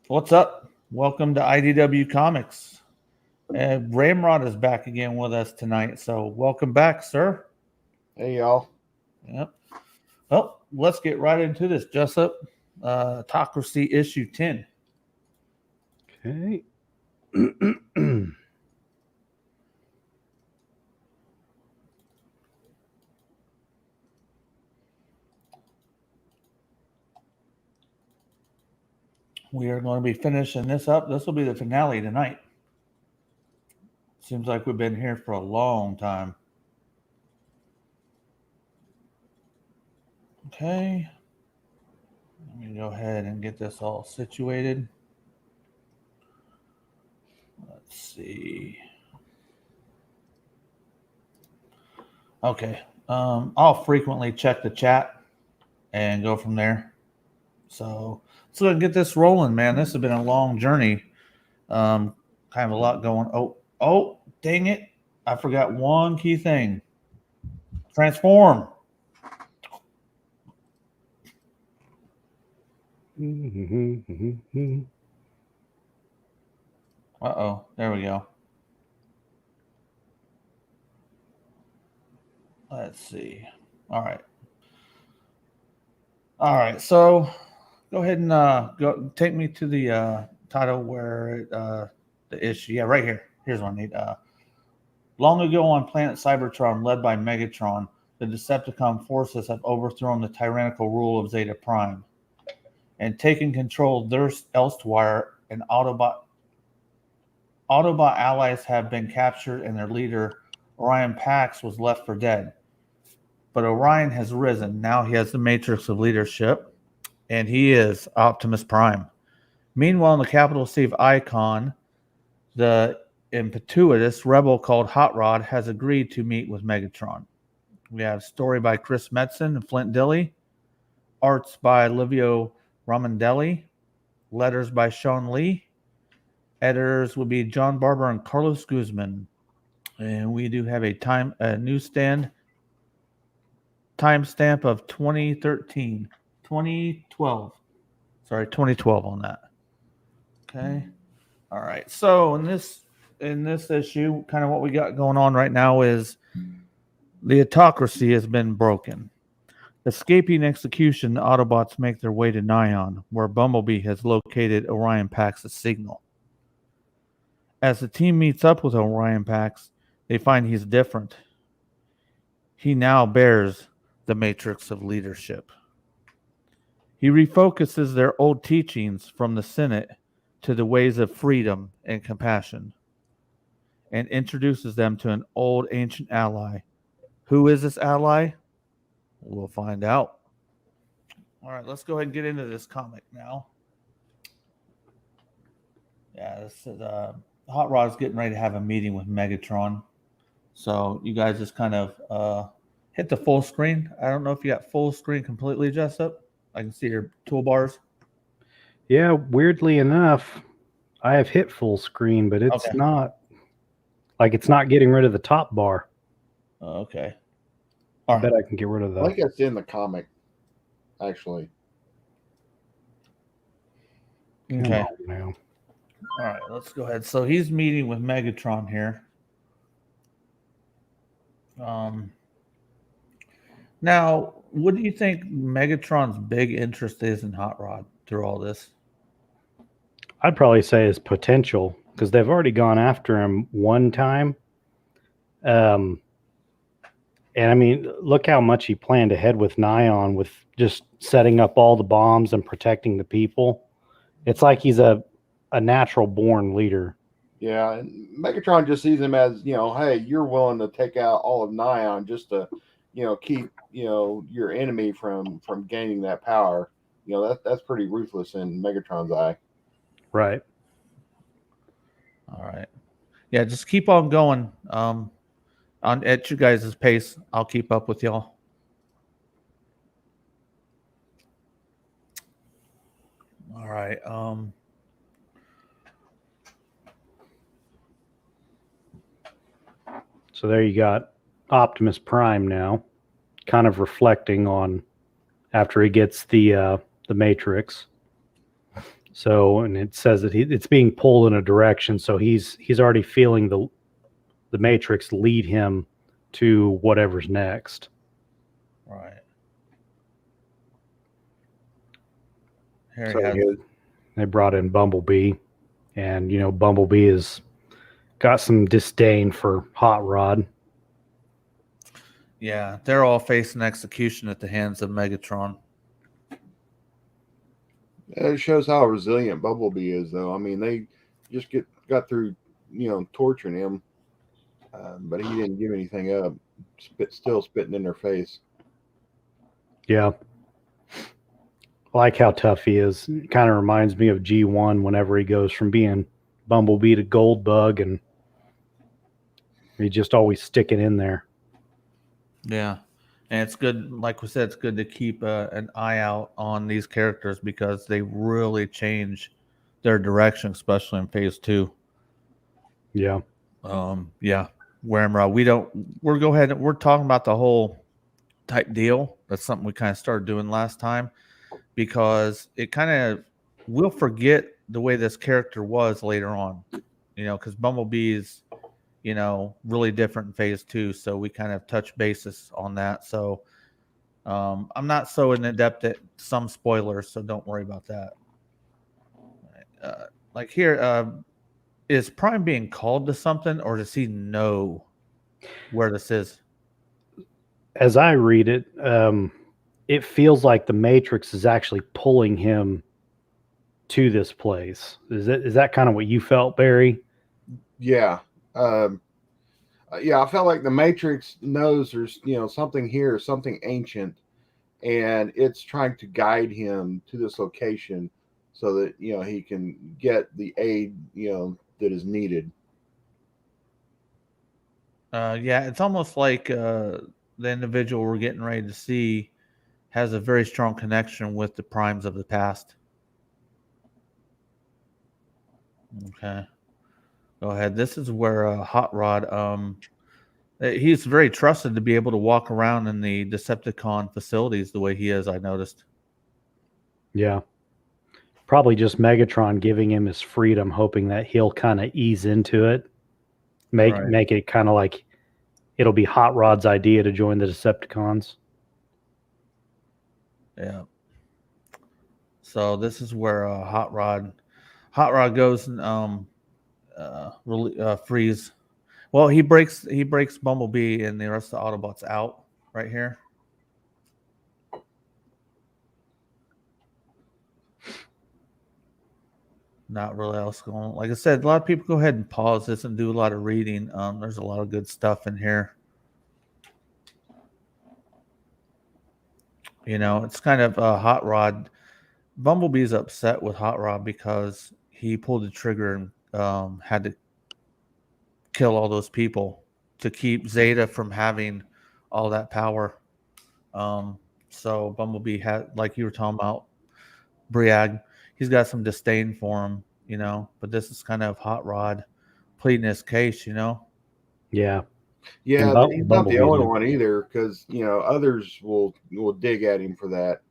What's up? Welcome to IDW Comics. Ramrod is back again with us tonight, so welcome back, sir. Hey, y'all. Yep. Well, let's get right into this. Jessup, Autocracy issue 10. Okay. We are going to be finishing this up. This will be the finale tonight. Seems like we've been here for a long time. Okay. Let me go ahead and get this all situated. Let's see. Okay. I'll frequently check the chat and go from there. So let's go ahead and get this rolling, man. This has been a long journey. Kind of a lot going. Oh, dang it. I forgot one key thing. Transform. Uh-oh. There we go. Let's see. All right. So go ahead and go take me to the title where the issue. Yeah, right here. Here's what I need. Long ago on planet Cybertron, led by Megatron, the Decepticon forces have overthrown the tyrannical rule of Zeta Prime and taken control of their elsewhere, and Autobot allies have been captured and their leader, Orion Pax, was left for dead. But Orion has risen. Now he has the matrix of leadership, and he is Optimus Prime. Meanwhile, in the capital city of Icon, the impetuous rebel called Hot Rod has agreed to meet with Megatron. We have story by Chris Metzen and Flint Dilley, arts by Livio Ramondelli, letters by Sean Lee, editors would be John Barber and Carlos Guzman. And we do have a newsstand timestamp of 2012 on that. Okay. All right. So in this issue, kind of what we got going on right now is the Autocracy has been broken. Escaping execution, the Autobots make their way to Nion, where Bumblebee has located Orion Pax's signal. As the team meets up with Orion Pax, they find he's different. He now bears the matrix of leadership. He refocuses their old teachings from the Senate to the ways of freedom and compassion, and introduces them to an old ancient ally. Who is this ally? We'll find out. All right, let's go ahead and get into this comic now. Yeah, this is Hot Rod's getting ready to have a meeting with Megatron. So you guys just kind of hit the full screen. I don't know if you got full screen completely, Jessup. I can see your toolbars. Yeah, weirdly enough, I have hit full screen, but it's not getting rid of the top bar. Okay. I bet I can get rid of that. I think it's in the comic, actually. Okay. Now. All right, let's go ahead. So he's meeting with Megatron here. Now, what do you think Megatron's big interest is in Hot Rod through all this? I'd probably say his potential, because they've already gone after him one time. And I mean, look how much he planned ahead with Nion, with just setting up all the bombs and protecting the people. It's like he's a natural born leader. Yeah, and Megatron just sees him as, hey, you're willing to take out all of Nion just to, keep, your enemy from gaining that power. That's pretty ruthless in Megatron's eye. Right. All right. Yeah, just keep on going. At you guys' pace, I'll keep up with y'all. All right. So there you got Optimus Prime now, kind of reflecting on after he gets the Matrix. So, and it says that it's being pulled in a direction. So he's already feeling the Matrix lead him to whatever's next. Right. Here So he has, they brought in Bumblebee, and Bumblebee has got some disdain for Hot Rod. yeah, they're all facing execution at the hands of Megatron. It shows how resilient Bumblebee is, though. I mean, they just got through, torturing him, but he didn't give anything up. Still spitting in their face. Yeah. I like how tough he is. It kind of reminds me of G1 whenever he goes from being Bumblebee to Goldbug, and he's just always sticking in there. Yeah. And it's good, like we said, it's good to keep an eye out on these characters because they really change their direction, especially in phase 2. Yeah. Yeah. Wherever we're talking about the whole type deal. That's something we kind of started doing last time because it kind of we'll forget the way this character was later on, because Bumblebee is, really different in phase 2. So we kind of touch basis on that. So I'm not so in adept at some spoilers, so don't worry about that. Like here, is Prime being called to something, or does he know where this is? As I read it, it feels like the Matrix is actually pulling him to this place. Is that kind of what you felt, Barry? Yeah. Yeah, I felt like the Matrix knows there's something here, something ancient, and it's trying to guide him to this location so that he can get the aid that is needed. Yeah, it's almost like the individual we're getting ready to see has a very strong connection with the primes of the past. Okay, go ahead. This is where Hot Rod, he's very trusted to be able to walk around in the Decepticon facilities the way he is, I noticed. Yeah. Probably just Megatron giving him his freedom, hoping that he'll kind of ease into it. Make it kind of like it'll be Hot Rod's idea to join the Decepticons. Yeah. So this is where Hot Rod goes and frees. Well, he breaks Bumblebee and the rest of the Autobots out right here. Not really else going on. Like I said, a lot of people go ahead and pause this and do a lot of reading. There's a lot of good stuff in here. It's kind of Hot Rod. Bumblebee's upset with Hot Rod because he pulled the trigger and had to kill all those people to keep Zeta from having all that power. So Bumblebee had, like you were talking about, Briag, he's got some disdain for him, but this is kind of Hot Rod pleading his case, Yeah. Yeah, And he's not the Bumblebee only did. one either, because others will dig at him for that,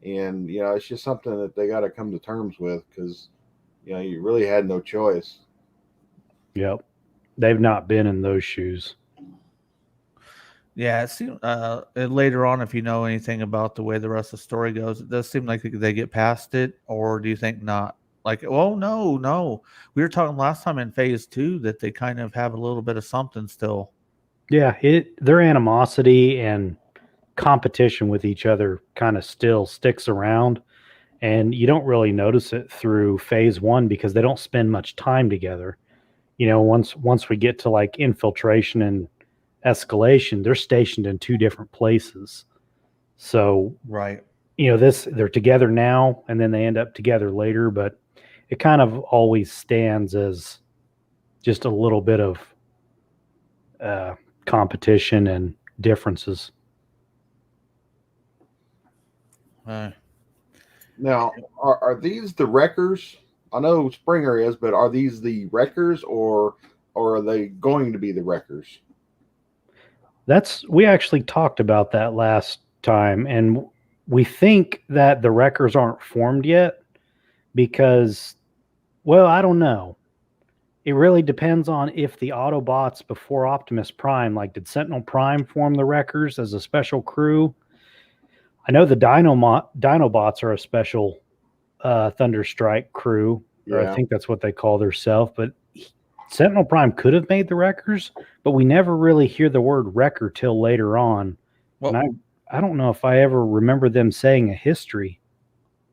and it's just something that they got to come to terms with, because you really had no choice. Yep. They've not been in those shoes. Yeah, it seems later on, if you know anything about the way the rest of the story goes, it does seem like they get past it, or do you think not? Like, oh no, we were talking last time in phase 2 that they kind of have a little bit of something still. Yeah, their animosity and competition with each other kind of still sticks around, and you don't really notice it through phase 1 because they don't spend much time together. Once we get to like infiltration and escalation, they're stationed in 2 different places. So, Right. they're together now and then they end up together later, but it kind of always stands as just a little bit of competition and differences. Now, are these the Wreckers? I know Springer is, but are these the Wreckers, or are they going to be the Wreckers? We actually talked about that last time, and we think that the Wreckers aren't formed yet because, well, I don't know. It really depends on if the Autobots before Optimus Prime, like, did Sentinel Prime form the Wreckers as a special crew? I know the Dinobots are a special Thunderstrike crew, or I Yeah. think that's what they call themselves. But Sentinel Prime could have made the Wreckers, but we never really hear the word Wrecker till later on. What, And I don't know if I ever remember them saying a history.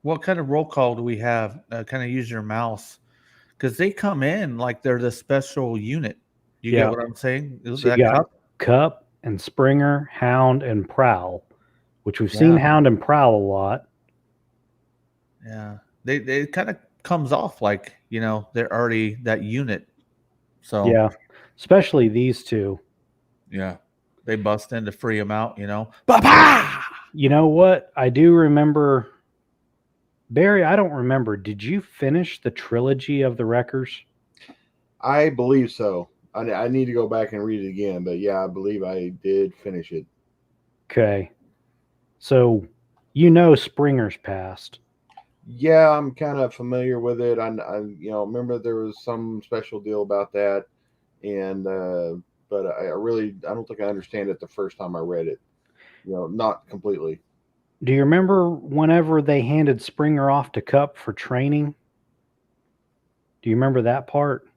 what kind of roll call do we have? Kind of use your mouse because they come in like they're the special unit. You Yeah. get what I'm saying? Is So you that got cup? Cup and Springer, Hound and Prowl, which we've Yeah. seen Hound and Prowl a lot. Yeah, they kind of comes off like they're already that unit. So Yeah, especially these two. yeah, they bust in to free him out. Ba-ba! You know what? I do remember, Barry, I don't remember. Did you finish the trilogy of the Wreckers? I believe so. I need to go back and read it again, but yeah, I believe I did finish it. Okay. So, Springer's passed. Yeah, I'm kind of familiar with it. I remember there was some special deal about that, and but I don't think I understand it the first time I read it. Not completely. Do you remember whenever they handed Springer off to Cup for training? Do you remember that part?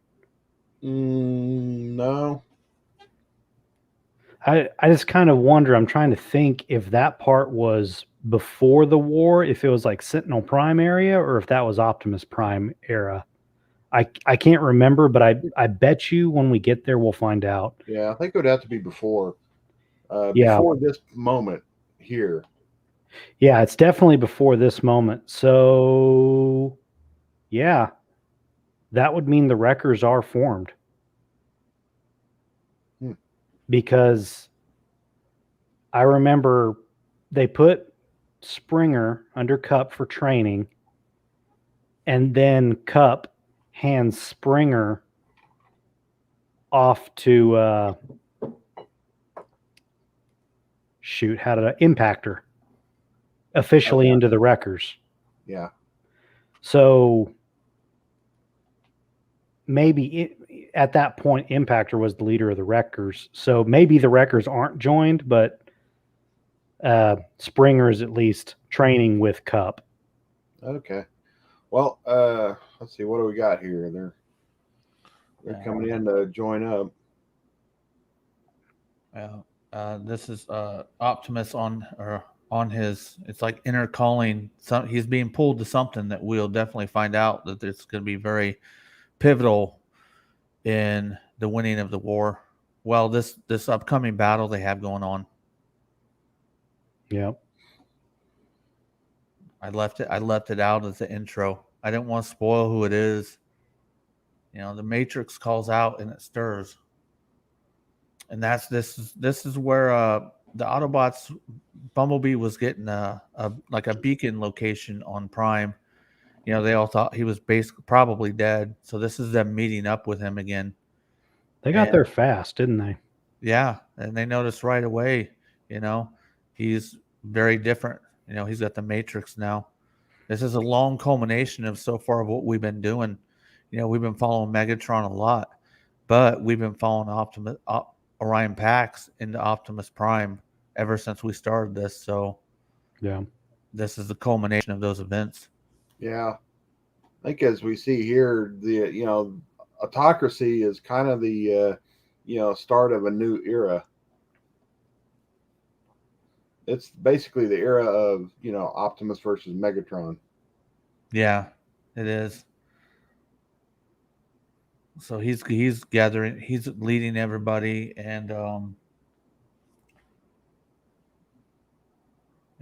No. I just kind of wonder. I'm trying to think if that part was before the war, if it was like Sentinel Prime area, or if that was Optimus Prime era. I can't remember, but I bet you when we get there we'll find out. Yeah, I think it would have to be before. Yeah. Before this moment here. Yeah, it's definitely before this moment. So yeah, that would mean the Wreckers are formed. Because I remember they put Springer under Cup for training, and then Cup hands Springer off to Impactor officially into the Wreckers. Yeah. So maybe at that point, Impactor was the leader of the Wreckers. So maybe the Wreckers aren't joined, but Springer is at least training with Cup. Okay. Well, let's see. What do we got here? They're coming in to join up. This is Optimus on his. It's like intercalling. He's being pulled to something that we'll definitely find out that it's going to be very pivotal in the winning of the war. Well, this upcoming battle they have going on. Yeah. I left it out as the intro. I didn't want to spoil who it is. The Matrix calls out and it stirs. And this is where the Autobots Bumblebee was getting a beacon location on Prime. They all thought he was basically probably dead. So this is them meeting up with him again. They got there fast, didn't they? Yeah, and they noticed right away, he's very different. He's got the Matrix now. This is a long culmination of so far of what we've been doing. We've been following Megatron a lot, but we've been following Orion Pax into Optimus Prime ever since we started this. So yeah, this is the culmination of those events. Yeah. I think as we see here, the Autocracy is kind of the start of a new era. It's basically the era of Optimus versus Megatron. Yeah, it is. So he's gathering, he's leading everybody, and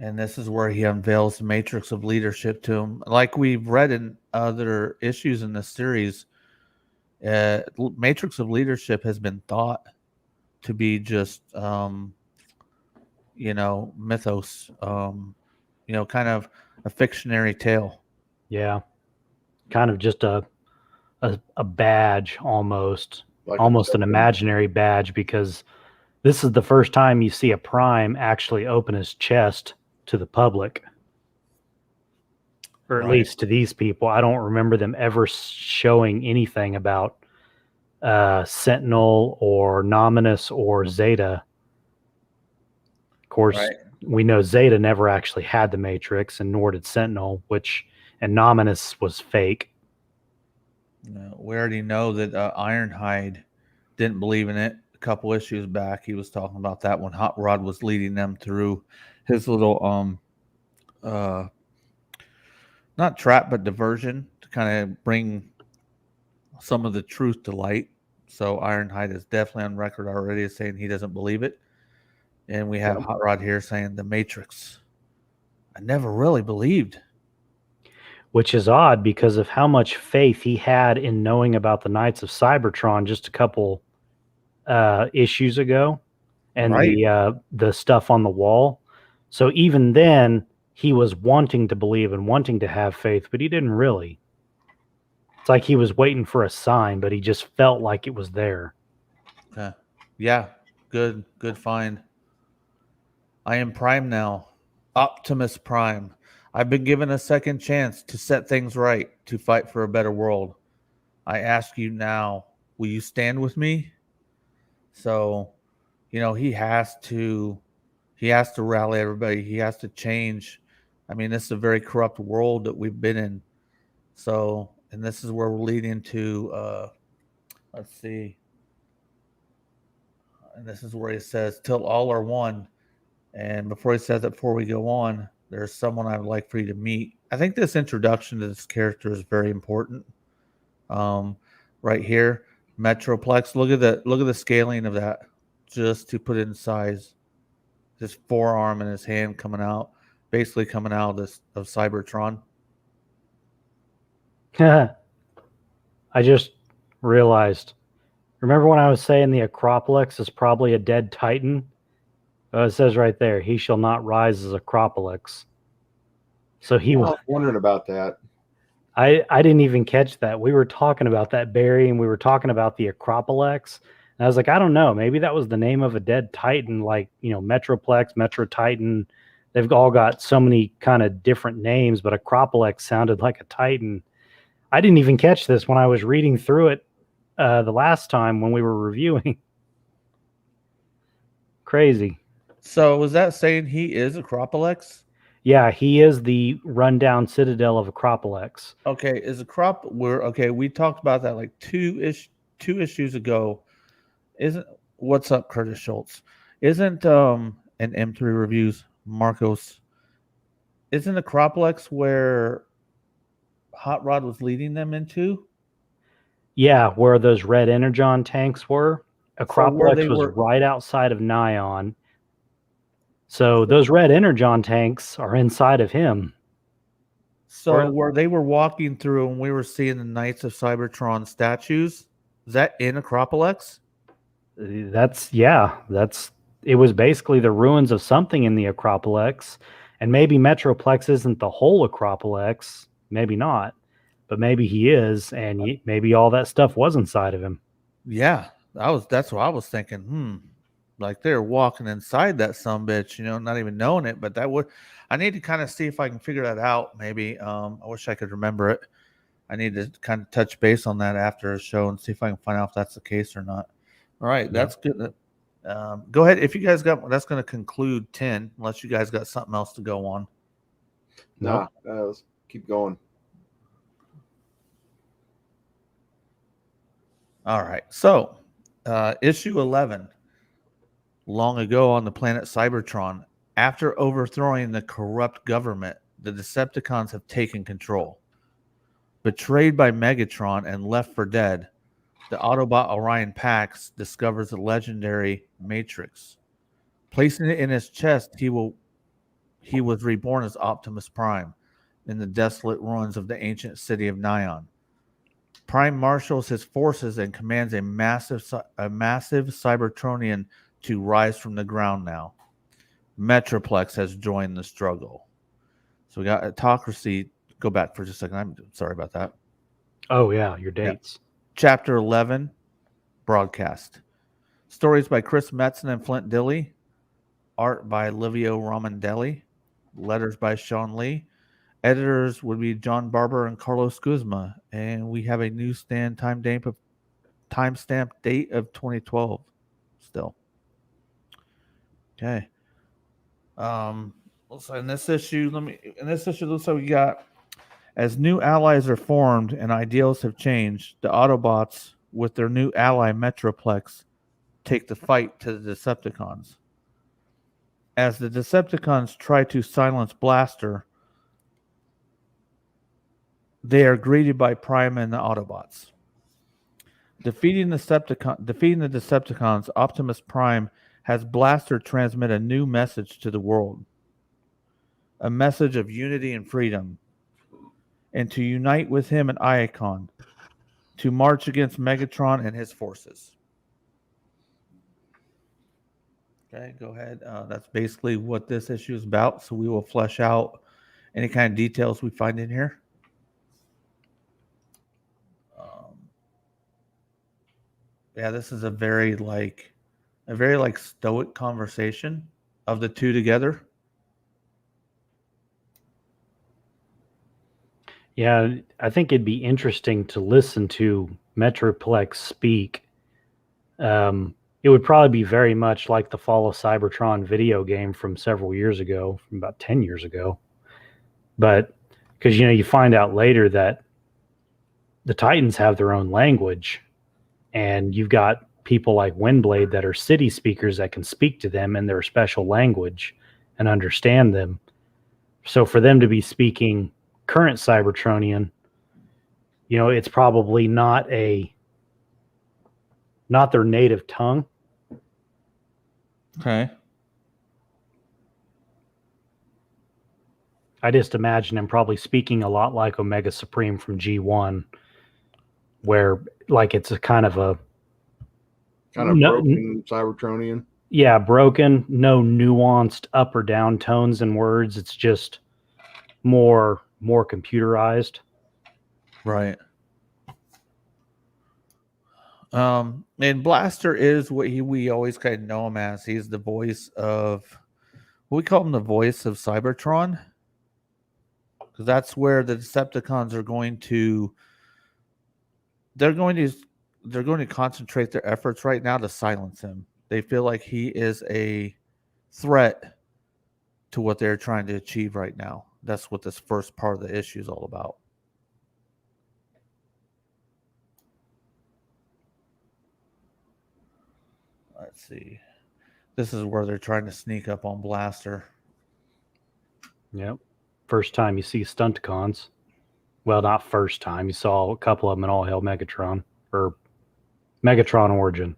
this is where he unveils the matrix of leadership to him. Like we've read in other issues in this series, matrix of leadership has been thought to be just mythos, kind of a fictionary tale. Yeah, kind of just a badge almost, Like almost an imaginary badge, because this is the first time you see a Prime actually open his chest to the public. or at Right. least to these people. I don't remember them ever showing anything about Sentinel or Nominus or Zeta. Of course, Right. we know Zeta never actually had the Matrix, and nor did Sentinel, and Nominus was fake. We already know that Ironhide didn't believe in it. A couple issues back, he was talking about that when Hot Rod was leading them through his little not trap but diversion to kind of bring some of the truth to light. So Ironhide is definitely on record already as saying he doesn't believe it. And we have Yep. Hot Rod here saying the Matrix. I never really believed. Which is odd because of how much faith he had in knowing about the Knights of Cybertron just a couple issues ago, and Right. the stuff on the wall. So even then, he was wanting to believe and wanting to have faith, but he didn't really. It's like he was waiting for a sign, but he just felt like it was there. Okay. Yeah. Good find. I am Prime now. Optimus Prime. I've been given a second chance to set things right, to fight for a better world. I ask you now, will you stand with me? So, he has to rally everybody. He has to change. I mean, this is a very corrupt world that we've been in. So, and this is where we're leading to let's see. And this is where he says, till all are one. And before he says that, before we go on, there's someone I would like for you to meet. I think this introduction to this character is very important. Right here, Metroplex. Look at the scaling of that, just to put it in size. His forearm and his hand coming basically coming out of this of Cybertron. I just realized. Remember when I was saying the Acropolis is probably a dead Titan? It says right there, he shall not rise as Acropolis. So I was wondering about that. I didn't even catch that. We were talking about that, Barry, and we were talking about the Acropolis. And I was like, I don't know. Maybe that was the name of a dead Titan, like, Metroplex, Metro Titan. They've all got so many kind of different names, but Acropolis sounded like a Titan. I didn't even catch this when I was reading through it the last time when we were reviewing. Crazy. So was that saying he is Acropolis? Yeah, he is the rundown citadel of Acropolis. Okay, we talked about that like two issues ago. What's up, Curtis Schultz? Isn't an M3 reviews, Marcos, isn't Acropolis where Hot Rod was leading them into? Yeah, where those red Energon tanks were. Acropolis was were right outside of Nyon. So those red Energon tanks are inside of him. So where they were walking through and we were seeing the Knights of Cybertron statues, is that in Acropolis? It was basically the ruins of something in the Acropolis. And maybe Metroplex isn't the whole Acropolis. Maybe not. But maybe he is, and maybe all that stuff was inside of him. Yeah, that's what I was thinking. Like they're walking inside that sumbitch, not even knowing it. But I need to kind of see if I can figure that out. Maybe I wish I could remember it. I need to kind of touch base on that after a show and see if I can find out if that's the case or not. All right, that's good. Go ahead. If you guys that's going to conclude 10, unless you guys got something else to go on. No, let's keep going. All right. So, issue 11. Long ago on the planet Cybertron, after overthrowing the corrupt government, the Decepticons have taken control. Betrayed by Megatron and left for dead, the Autobot Orion Pax discovers the legendary Matrix. Placing it in his chest, he was reborn as Optimus Prime in the desolate ruins of the ancient city of Nyon. Prime marshals his forces and commands a massive Cybertronian to rise from the ground now. Metroplex has joined the struggle. So we got Autocracy. Go back for just a second. I'm sorry about that. Oh, yeah, your dates. Yeah. Chapter 11, broadcast. Stories by Chris Metzen and Flint Dilley. Art by Livio Romandelli. Letters by Sean Lee. Editors would be John Barber and Carlos Guzma, and we have a newsstand timestamp date of 2012 still. Okay. So in this issue, looks like we got, as new allies are formed and ideals have changed, the Autobots with their new ally Metroplex take the fight to the Decepticons. As the Decepticons try to silence Blaster, they are greeted by Prime and the Autobots. Defeating the Decepticons, Optimus Prime has Blaster transmit a new message to the world. A message of unity and freedom. And to unite with him and Iacon. To march against Megatron and his forces. Okay, go ahead. That's basically what this issue is about. So we will flesh out any kind of details we find in here. Yeah, this is a very stoic conversation of the two together. Yeah, I think it'd be interesting to listen to Metroplex speak. It would probably be very much like the Fall of Cybertron video game from several years ago, from about 10 years ago. But because, you find out later that the Titans have their own language, and you've got people like Windblade that are city speakers that can speak to them in their special language and understand them. So for them to be speaking current Cybertronian, it's probably not their native tongue. Okay. I just imagine him probably speaking a lot like Omega Supreme from G1, where it's a kind of broken Cybertronian. Yeah, broken, no nuanced up or down tones and words. It's just more computerized. Right. And Blaster is what we always kind of know him as. He's the voice of, we call him the voice of Cybertron, because that's where the Decepticons are going to concentrate their efforts right now to silence him. They feel like he is a threat to what they're trying to achieve right now. That's what this first part of the issue is all about. Let's see. This is where they're trying to sneak up on Blaster. Yep. First time you see Stunticons. Well, not first time. You saw a couple of them in All Hail Megatron, or Megatron Origin.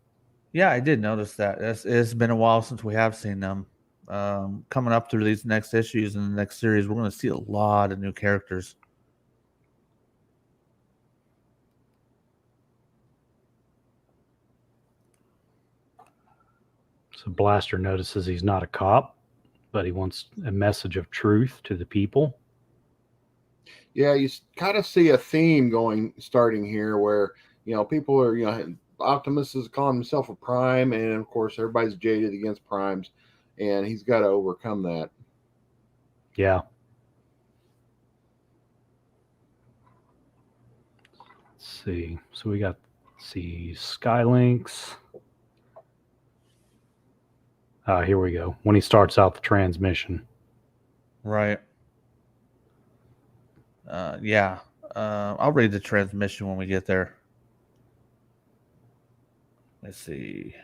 Yeah, I did notice that. It's been a while since we have seen them. Coming up through these next issues in the next series, we're going to see a lot of new characters. So Blaster notices he's not a cop, but he wants a message of truth to the people. Yeah, you kind of see a theme starting here where, people are, Optimus is calling himself a Prime, and of course everybody's jaded against Primes, and he's got to overcome that. Yeah. Let's see. So we got, Skylinks. Here we go. When he starts out the transmission. Right. Yeah. I'll read the transmission when we get there. Let's see.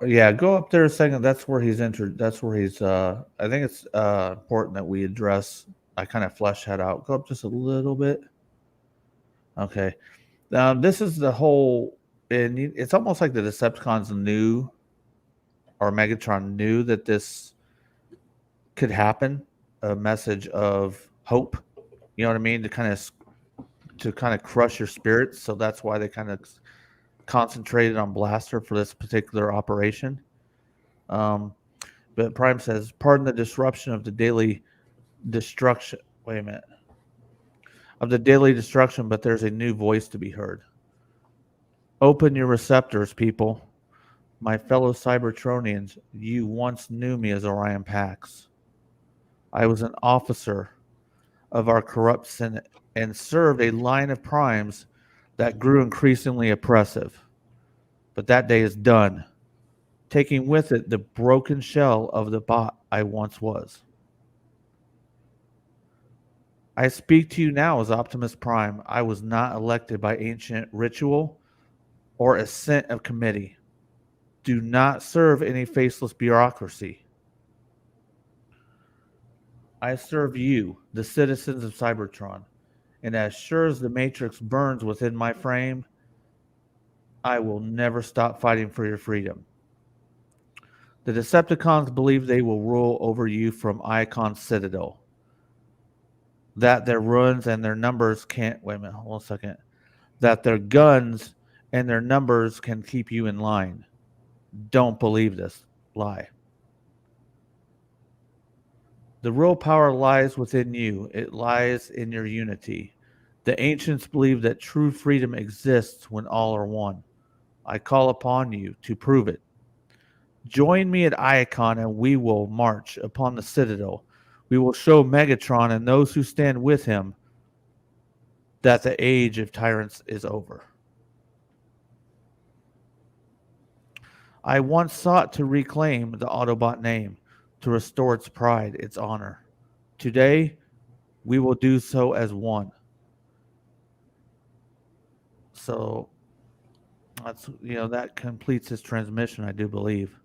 Yeah, go up there a second. That's where he's entered. That's where he's. I think it's important that we address. I kind of flesh that out. Go up just a little bit. Okay. This is the whole. And it's almost like the Decepticons knew, or Megatron knew, that this could happen. A message of hope. You know what I mean? To kind of crush your spirits. So that's why they kind of concentrated on Blaster for this particular operation. But Prime says, "Pardon the disruption of the daily destruction." Wait a minute. Of the daily destruction, but there's a new voice to be heard. Open your receptors, people. My fellow Cybertronians, you once knew me as Orion Pax. I was an officer of our corrupt Senate and served a line of primes that grew increasingly oppressive. But that day is done, taking with it the broken shell of the bot I once was. I speak to you now as Optimus Prime. I was not elected by ancient ritual or assent of committee. Do not serve any faceless bureaucracy. I serve you, the citizens of Cybertron, and as sure as the Matrix burns within my frame, I will never stop fighting for your freedom. The Decepticons believe they will rule over you from Icon Citadel. That their ruins and their numbers can't... Wait a minute, hold on a second. That their guns and their numbers can keep you in line. Don't believe this lie. The real power lies within you. It lies in your unity. The ancients believe that true freedom exists when all are one. I call upon you to prove it. Join me at Icon and we will march upon the Citadel. We will show Megatron and those who stand with him that the age of tyrants is over. I once sought to reclaim the Autobot name, to restore its pride, its honor. Today, we will do so as one. So, that completes his transmission, I do believe.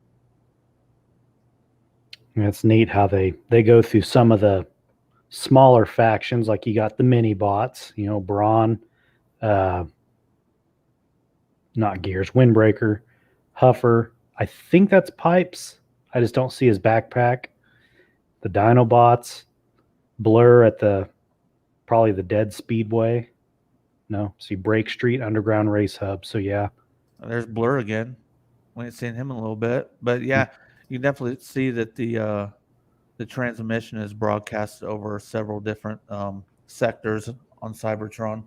And it's neat how they go through some of the smaller factions, like you got the mini bots, Brawn, not Gears, Windbreaker, Huffer. I think that's Pipes. I just don't see his backpack. The Dinobots, Blur at probably the Dead Speedway. No, see Break Street Underground Race Hub. So yeah. There's Blur again. We ain't seen him in a little bit, but yeah, you definitely see that the transmission is broadcast over several different sectors on Cybertron.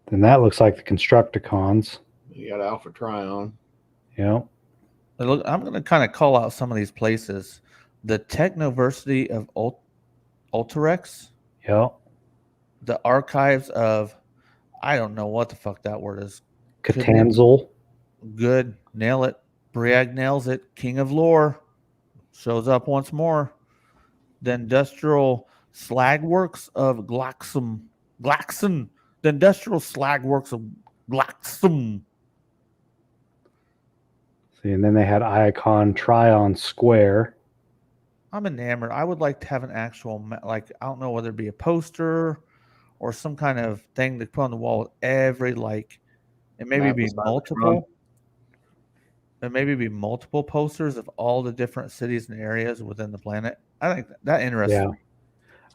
Then that looks like the Constructicons. You got Alpha Trion. Yeah. Look, I'm going to kind of call out some of these places. The Technoversity of Ultarex. Yeah. The Archives of, I don't know what the fuck that word is. Catanzal. Good. Nail it. Briag nails it. King of Lore. Shows up once more. The Industrial Slag Works of Glaxum. The Industrial Slag Works of Glaxum. See, and then they had Icon Trion Square. I'm enamored. I would like to have an actual, I don't know whether it be a poster or some kind of thing to put on the wall with every, and maybe be multiple. And maybe be multiple posters of all the different cities and areas within the planet. I think that interests me.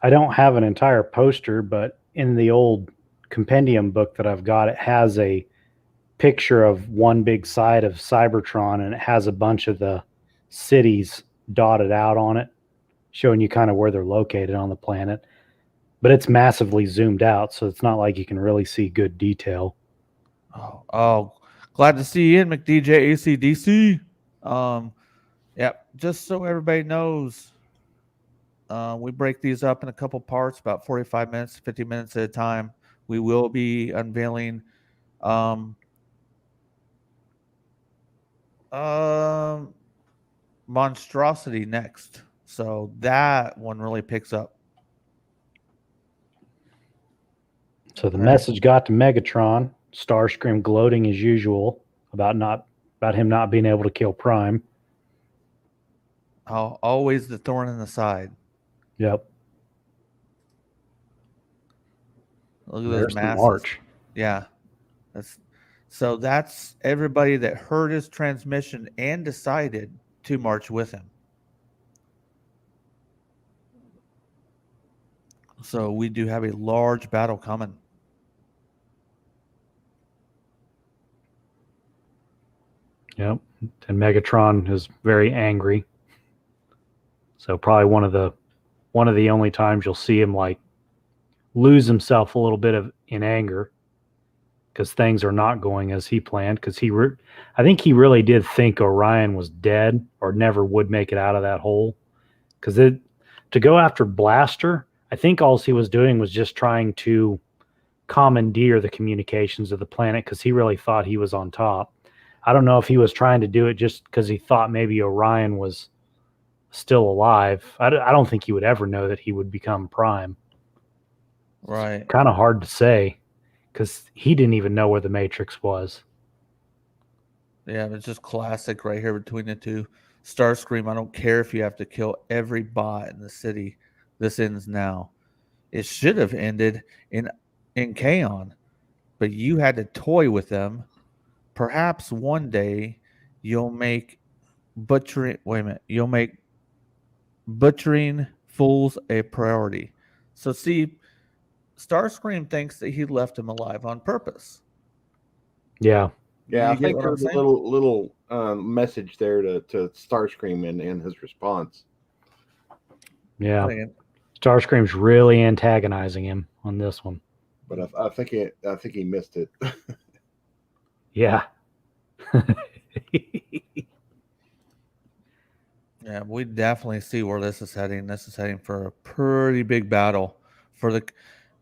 I don't have an entire poster, but in the old compendium book that I've got, it has a picture of one big side of Cybertron, and it has a bunch of the cities dotted out on it, showing you kind of where they're located on the planet. But it's massively zoomed out, so it's not like you can really see good detail. Oh, glad to see you in, McDJ ACDC. Just so everybody knows, we break these up in a couple parts, about 45 minutes, 50 minutes at a time. We will be unveiling Monstrosity next. So that one really picks up. So the message got to Megatron. Starscream gloating as usual about him not being able to kill Prime. Always the thorn in the side. Yep. Look at those masses. March. Yeah. That's everybody that heard his transmission and decided to march with him. So we do have a large battle coming. Yep. And Megatron is very angry. So probably one of the only times you'll see him lose himself a little bit in anger. because things are not going as he planned. Because I think he really did think Orion was dead or never would make it out of that hole. Because to go after Blaster, I think all he was doing was just trying to commandeer the communications of the planet because he really thought he was on top. I don't know if he was trying to do it just because he thought maybe Orion was still alive. I don't think he would ever know that he would become Prime. Right. Kind of hard to say because he didn't even know where the Matrix was. Yeah, it's just classic right here between the two. Starscream, I don't care if you have to kill every bot in the city. This ends now. It should have ended in Kaon, but you had to toy with them. Perhaps one day you'll make butchering. Wait a minute. You'll make butchering fools a priority. So see, Starscream thinks that he left him alive on purpose. Yeah. Yeah, I You get think what I'm there's a saying? little message there to Starscream in his response. Yeah. Saying, Starscream's really antagonizing him on this one. But I think he missed it. Yeah. Yeah, we definitely see where this is heading. This is heading for a pretty big battle for the.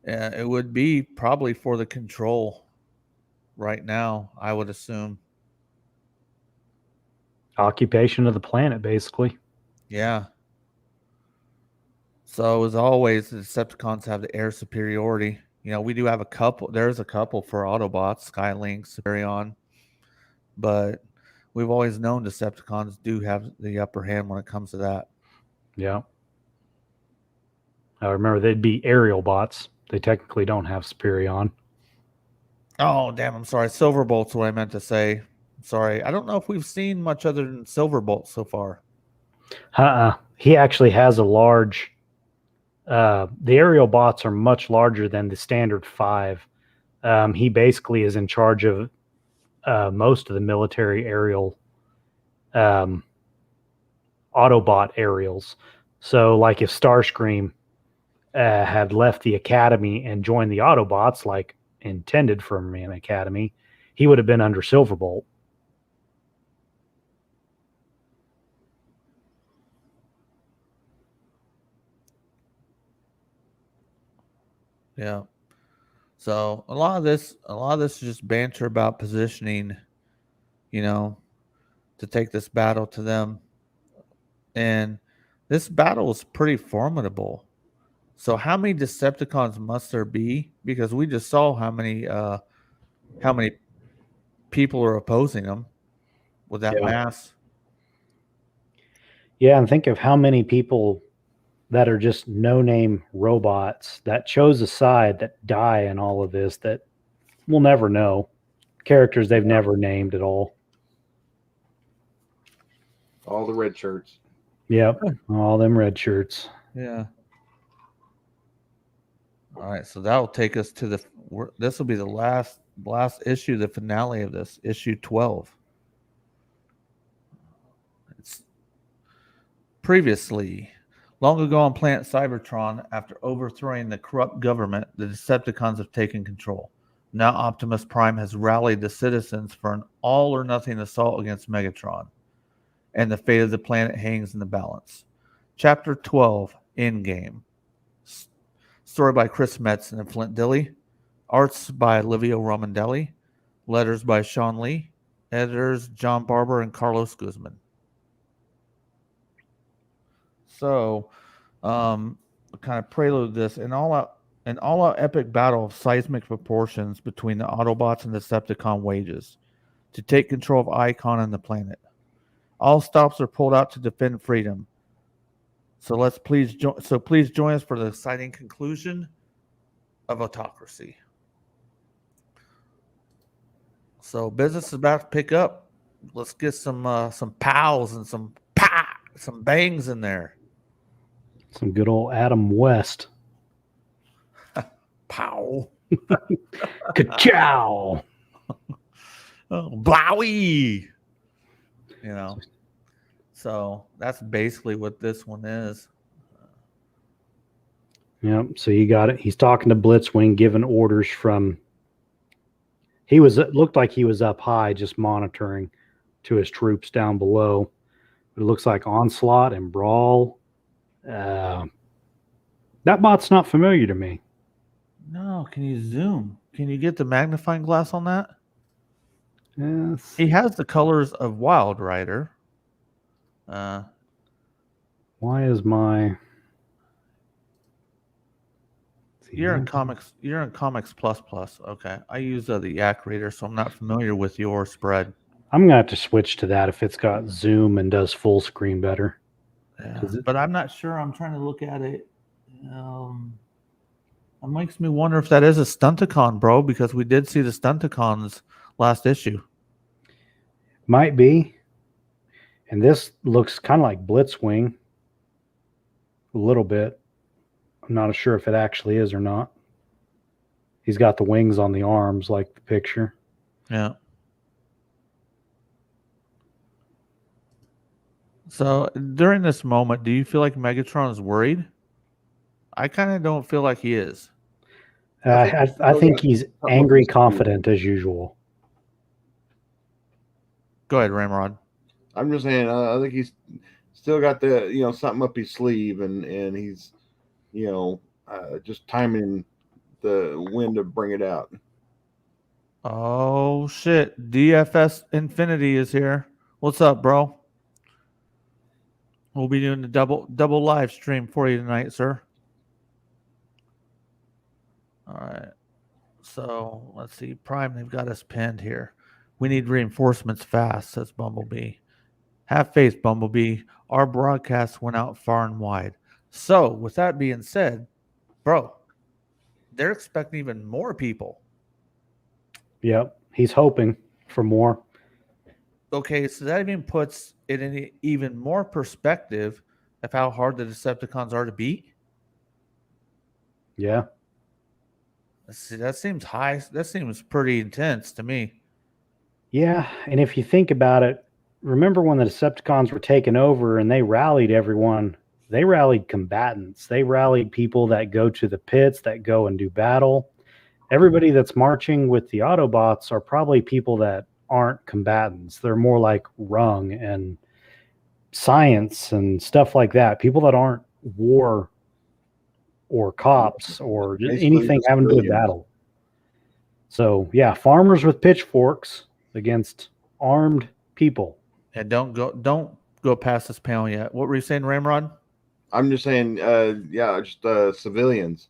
It would be probably for the control right now, I would assume. Occupation of the planet, basically. Yeah. So as always, the Decepticons have the air superiority. You know, we do have a couple. There's a couple for Autobots, Skylink, Superion, but we've always known Decepticons do have the upper hand when it comes to that. Yeah. I remember they'd be aerial bots. They technically don't have Superion. Oh, damn! I'm sorry. Silverbolt's what I meant to say. Sorry, I don't know if we've seen much other than Silverbolt so far. He actually has a large. The aerial bots are much larger than the standard 5. He basically is in charge of most of the military aerial Autobot aerials. So, like if Starscream had left the academy and joined the Autobots, like intended from an academy, he would have been under Silverbolt. Yeah. So a lot of this is just banter about positioning, you know, to take this battle to them. And this battle is pretty formidable. So how many Decepticons must there be? Because we just saw how many people are opposing them with that mass. Yeah, and think of how many people that are just no-name robots that chose a side that die in all of this that we'll never know. Characters they've never named at all. All the red shirts. Yep, all them red shirts. Yeah. All right, so that will take us to this will be the last issue, the finale of this, issue 12. It's previously, long ago on planet Cybertron, after overthrowing the corrupt government, the Decepticons have taken control. Now Optimus Prime has rallied the citizens for an all-or-nothing assault against Megatron, and the fate of the planet hangs in the balance. Chapter 12, Endgame. Story by Chris Metzen and Flint Dilley. Arts by Livio Romandelli. Letters by Sean Lee. Editors John Barber and Carlos Guzman. So, kind of prelude this an all-out epic battle of seismic proportions between the Autobots and Decepticon wages to take control of Icon and the planet. All stops are pulled out to defend freedom. So please join us for the exciting conclusion of Autocracy. So business is about to pick up. Let's get some pows and some bangs in there. Some good old Adam West. Pow. Ka-chow. Oh, blowy. You know. So that's basically what this one is. Yep. So you got it. He's talking to Blitzwing, giving orders from It looked like he was up high, just monitoring to his troops down below. It looks like Onslaught and Brawl. That bot's not familiar to me. No, can you zoom? Can you get the magnifying glass on that? Yes. He has the colors of Wild Rider. Why is my... You're in Comics. You're in Comics Plus Plus. Okay, I use the Yak Reader, so I'm not familiar with your spread. I'm gonna have to switch to that if it's got zoom and does full screen better. Yeah, but I'm not sure. I'm trying to look at it. It makes me wonder if that is a Stunticon, bro, because we did see the Stunticons last issue. Might be. And this looks kind of like Blitzwing. A little bit. I'm not sure if it actually is or not. He's got the wings on the arms like the picture. Yeah. So during this moment, do you feel like Megatron is worried? I kind of don't feel like he is. I think he's angry, confident as usual. Go ahead, Ramrod. I'm just saying, I think he's still got the, something up his sleeve, and he's, just timing the when to bring it out. Oh shit! DFS Infinity is here. What's up, bro? We'll be doing the double live stream for you tonight, sir. All right. So let's see. Prime, they've got us pinned here. We need reinforcements fast, says Bumblebee. Have faith, Bumblebee. Our broadcast went out far and wide. So, with that being said, bro, they're expecting even more people. Yep. He's hoping for more. Okay, so that even puts it in even more perspective of how hard the Decepticons are to beat. Yeah. See, that seems high. That seems pretty intense to me. Yeah, and if you think about it, remember when the Decepticons were taken over and they rallied everyone? They rallied combatants. They rallied people that go to the pits, that go and do battle. Everybody that's marching with the Autobots are probably people that aren't combatants. They're more like Rung and science and stuff like that. People that aren't war or cops or Basically anything having to do with battle. So yeah, farmers with pitchforks against armed people. And don't go past this panel yet. What were you saying, Ramrod? I'm just saying, just civilians.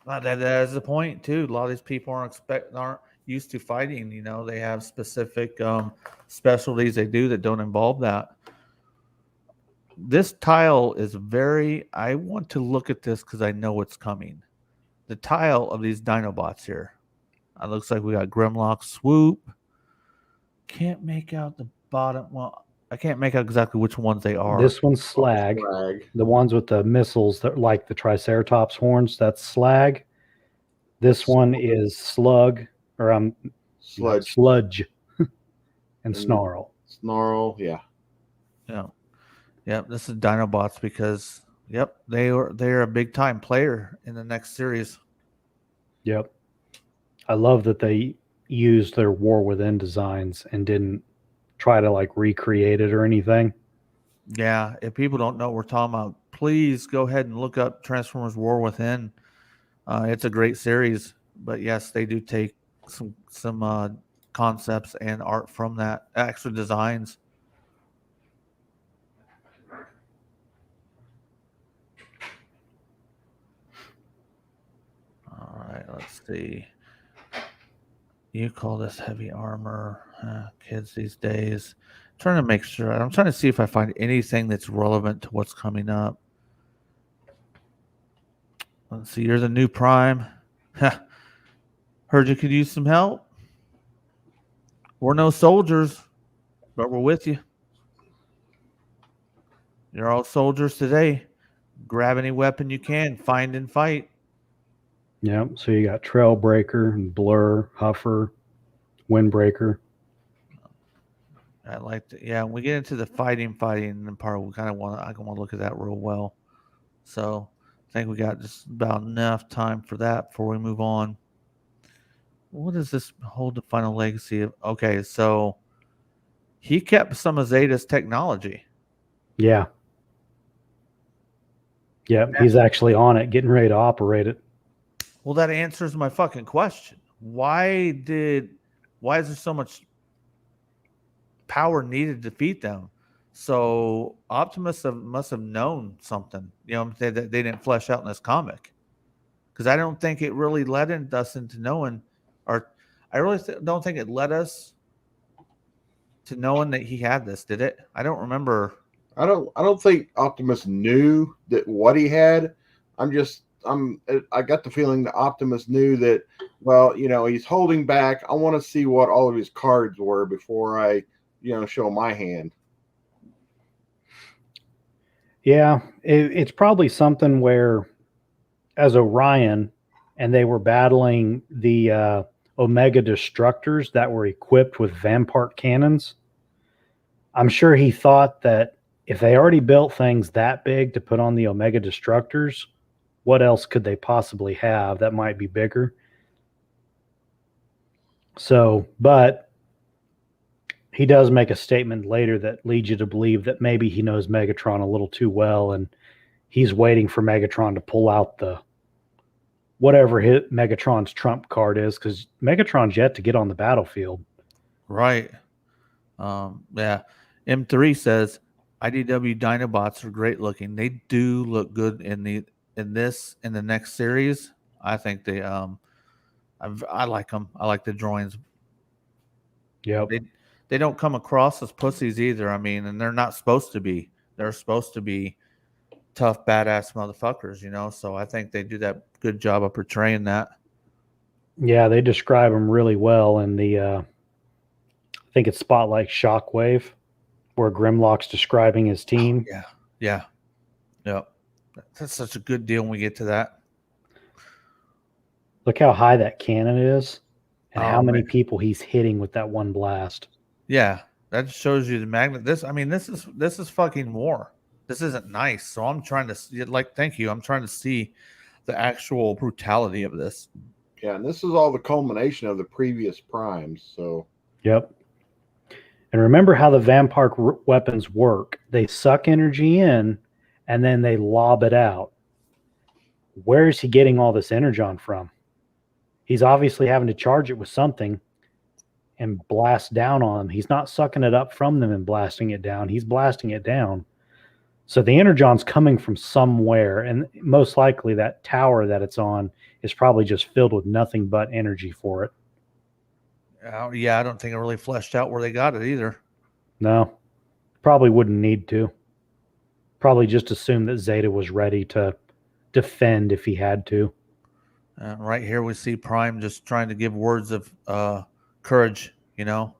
That is the point too. A lot of these people aren't used to fighting. They have specific specialties they do that don't involve that. This tile is I want to look at this because I know it's coming. The tile of these Dinobots here. It looks like we got Grimlock, Swoop. Can't make out the bottom. Well, I can't make out exactly which ones they are. This one's Slag. The ones with the missiles that like the Triceratops horns, that's Slag. This one is Slug, or Sludge, and Snarl. Snarl, yeah. Yep. This is Dinobots because they're a big time player in the next series. Yep. I love that they used their War Within designs and didn't try to recreate it or anything. Yeah, if people don't know what we're talking about, please go ahead and look up Transformers War Within. It's a great series, but yes, they do take some concepts and art from that, extra designs. All right, let's see. You call this heavy armor. Kids these days. I'm trying to make sure. I'm trying to see if I find anything that's relevant to what's coming up. Let's see. You're the new Prime. Heard you could use some help. We're no soldiers, but we're with you. You're all soldiers today. Grab any weapon you can. Find and fight. Yep. So you got Trailbreaker and Blur, Huffer, Windbreaker. I like to, when we get into the fighting part, I want to look at that real well. So I think we got just about enough time for that before we move on. what does this hold the final legacy of? Okay, so he kept some of Zeta's technology. Yeah. Yep. He's actually on it, getting ready to operate it. Well, that answers my fucking question. Why is there so much power needed to defeat them? So Optimus must have known something, you know, that they didn't flesh out in this comic. Because I don't think it really led us into knowing, or I really don't think it led us to knowing that he had this. Did it? I don't remember. I don't think Optimus knew that what he had. I got the feeling that Optimus knew that, well, you know, he's holding back. I want to see what all of his cards were before I, you know, show my hand. Yeah. It's probably something where, as Orion, and they were battling the Omega Destructors that were equipped with Vampart cannons. I'm sure he thought that if they already built things that big to put on the Omega Destructors, what else could they possibly have that might be bigger? So, but he does make a statement later that leads you to believe that maybe he knows Megatron a little too well, and he's waiting for Megatron to pull out the whatever Megatron's trump card is, because Megatron's yet to get on the battlefield. Right. Yeah. M3 says IDW Dinobots are great looking. They do look good in the next series. I think they I like them. I like the drawings. Yep. They don't come across as pussies either. I mean, and they're not supposed to be. They're supposed to be tough, badass motherfuckers, you know. So I think they do that good job of portraying that. Yeah, they describe them really well in the I think it's Spotlight Shockwave, where Grimlock's describing his team. Yeah. That's such a good deal when we get to that. Look how high that cannon is, and how many man. people he's hitting with that one blast. Yeah, that shows you the magnet. This is fucking war. This isn't nice. So I'm trying to thank you. I'm trying to see the actual brutality of this. Yeah, and this is all the culmination of the previous primes. So, yep. And remember how the Vampart weapons work. They suck energy in, and then they lob it out. Where is he getting all this energon from? He's obviously having to charge it with something and blast down on them. He's not sucking it up from them and blasting it down. He's blasting it down. So the energon's coming from somewhere, and most likely that tower that it's on is probably just filled with nothing but energy for it. Yeah, I don't think it really fleshed out where they got it either. No, probably wouldn't need to. Probably just assume that Zeta was ready to defend if he had to. Right here we see Prime just trying to give words of courage, you know,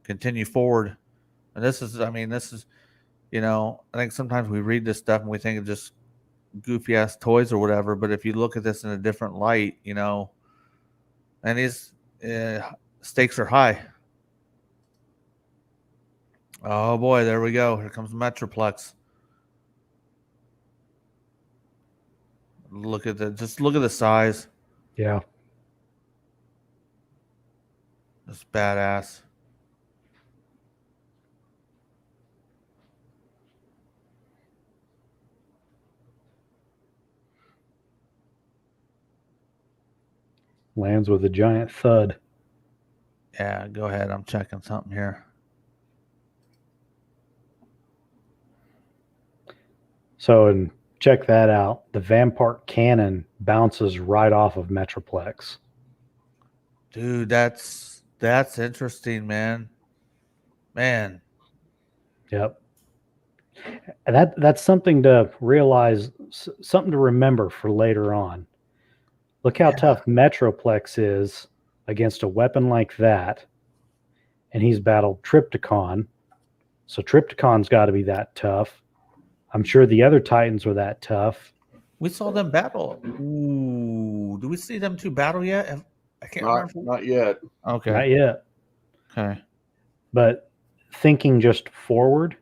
continue forward. And this is, you know, I think sometimes we read this stuff and we think of just goofy ass toys or whatever. But if you look at this in a different light, you know, and his stakes are high. Oh boy, there we go. Here comes Metroplex. Look at the size. Yeah. That's badass. Lands with a giant thud. Yeah, go ahead. I'm checking something here. So, and check that out. The Vampart cannon bounces right off of Metroplex. Dude, that's interesting, man. Yep. And that's something to realize, something to remember for later on. Look how tough Metroplex is against a weapon like that. And he's battled Trypticon. So Trypticon's got to be that tough. I'm sure the other Titans were that tough. We saw them battle. Ooh, do we see them two battle yet? I can't remember. Not yet. Okay. Not yet. Okay. But thinking just forward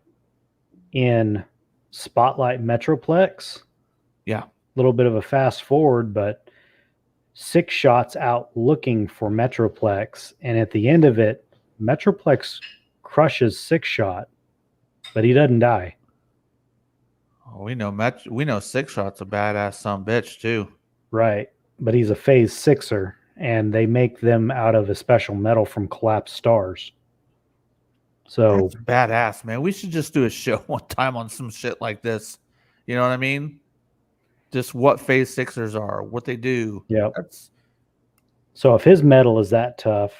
in Spotlight Metroplex. Yeah. A little bit of a fast forward, but Six Shot's out looking for Metroplex, and at the end of it, Metroplex crushes Six Shot, but he doesn't die. Oh, we know Six Shot's a badass son bitch too. Right. But he's a phase sixer, and they make them out of a special metal from collapsed stars. So That's badass, man. We should just do a show one time on some shit like this. You know what I mean? Just what phase sixers are, what they do. yeah. That's So if his metal is that tough,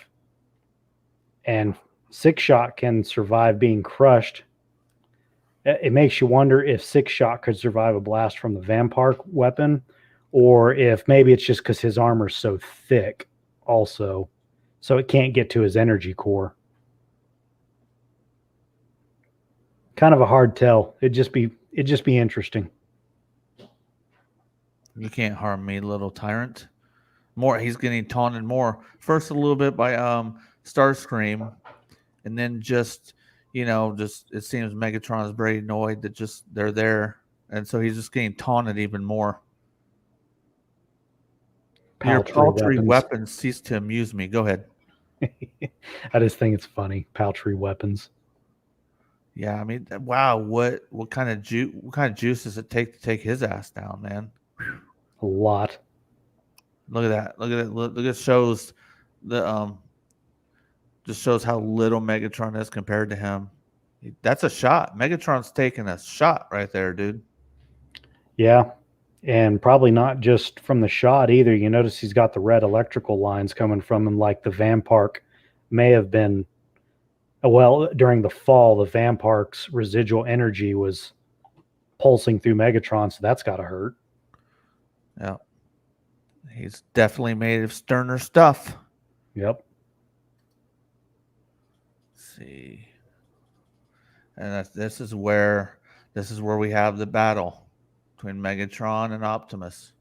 and Six Shot can survive being crushed, it makes you wonder if Six Shot could survive a blast from the Vampire weapon, or if maybe it's just because his armor's so thick also, so it can't get to his energy core. Kind of a hard tell. It'd just be interesting. you can't harm me, little tyrant. More, he's getting taunted more. First a little bit by Starscream, and then just it seems Megatron is very annoyed that just they're there, and so he's just getting taunted even more. Your paltry weapons cease to amuse me. Go ahead. I just think it's funny. Paltry weapons. Yeah, I mean, wow, what kind of juice does it take to take his ass down, man? A lot. Look at that. Look at it. Look it shows the just shows how little Megatron is compared to him. That's a shot. Megatron's taking a shot right there, dude. Yeah. And probably not just from the shot either. You notice he's got the red electrical lines coming from him, like the Vampark may have been. Well, during the fall, the Vampark's residual energy was pulsing through Megatron, so that's got to hurt. Yeah. He's definitely made of sterner stuff. Yep. Let's see. And this is where we have the battle between Megatron and Optimus.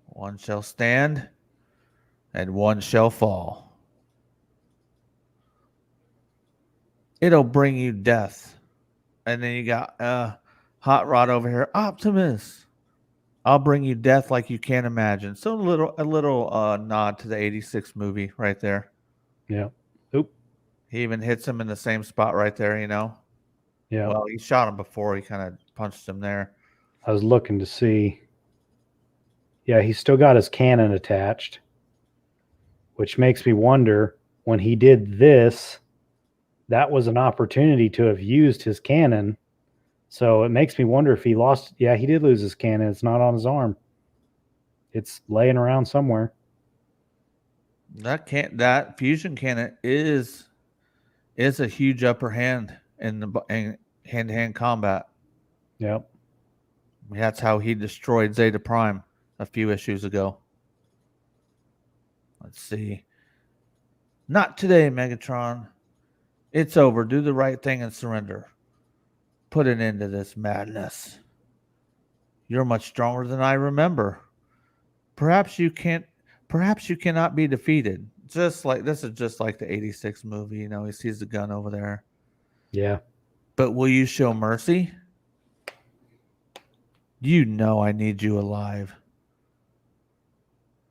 One shall stand and one shall fall. It'll bring you death. And then you got Hot Rod over here. Optimus, I'll bring you death like you can't imagine. So a little nod to the 86 movie right there. Yeah. Oop. He even hits him in the same spot right there, Yeah. Well, he shot him before. He kind of punched him there. I was looking to see. Yeah, he's still got his cannon attached, which makes me wonder, when he did this, that was an opportunity to have used his cannon. So it makes me wonder if he lost. Yeah, he did lose his cannon. It's not on his arm. It's laying around somewhere. That fusion cannon is a huge upper hand in hand-to-hand combat. Yep. That's how he destroyed Zeta Prime a few issues ago. Let's see. Not today, Megatron. It's over. Do the right thing and surrender. Put an end to this madness. You're much stronger than I remember. Perhaps you cannot be defeated. This is just like the 86 movie, he sees the gun over there. Yeah. But will you show mercy? I need you alive.